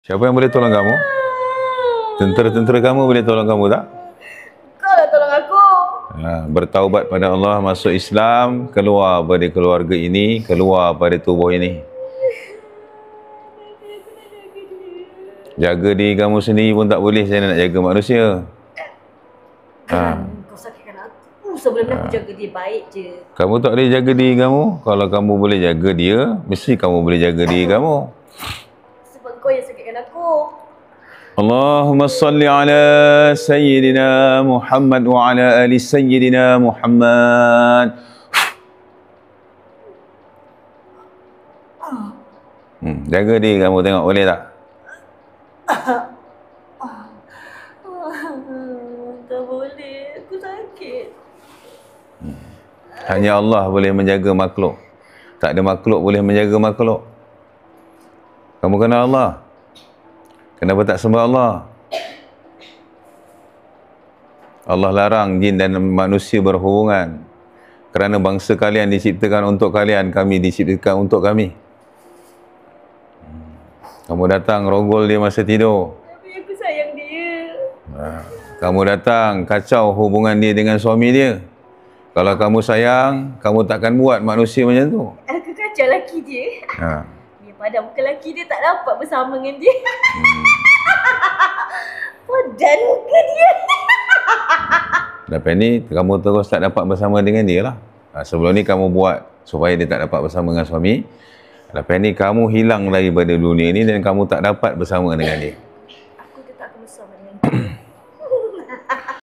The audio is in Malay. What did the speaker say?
Siapa yang boleh tolong kamu? Tentera-tentera kamu boleh tolong kamu tak? Kau lah tolong aku. Bertaubat pada Allah, masuk Islam, keluar pada keluarga ini, keluar pada tubuh ini. Jaga diri kamu sendiri pun tak boleh, saya nak jaga manusia. Kau sakitkan aku. Sebelum aku jaga dia baik je. Kamu tak boleh jaga diri kamu. Kalau kamu boleh jaga dia, mesti kamu boleh jaga diri kamu. Sebab kau yang sakitkan aku. Allahumma salli ala Sayyidina Muhammad wa ala ali Sayyidina Muhammad. Jaga diri kamu, tengok boleh tak? Tak boleh, aku sakit. Hanya Allah boleh menjaga makhluk. Tak ada makhluk boleh menjaga makhluk. Kamu kenal Allah? Kenapa tak sembah Allah? Allah larang jin dan manusia berhubungan. Kerana bangsa kalian diciptakan untuk kalian, kami diciptakan untuk kami. Kamu datang rogol dia masa tidur. Tapi aku sayang dia. Kamu datang kacau hubungan dia dengan suami dia. Kalau kamu sayang, kamu takkan buat manusia macam tu. Aku kacau laki dia. Dia padam muka laki dia, tak dapat bersama dengan dia. Padan muka dia. Lepas ni, kamu terus tak dapat bersama dengan dia lah. Sebelum ni kamu buat supaya dia tak dapat bersama dengan suami. Lepas ni kamu hilang daripada dunia ni dan kamu tak dapat bersama dengan dia.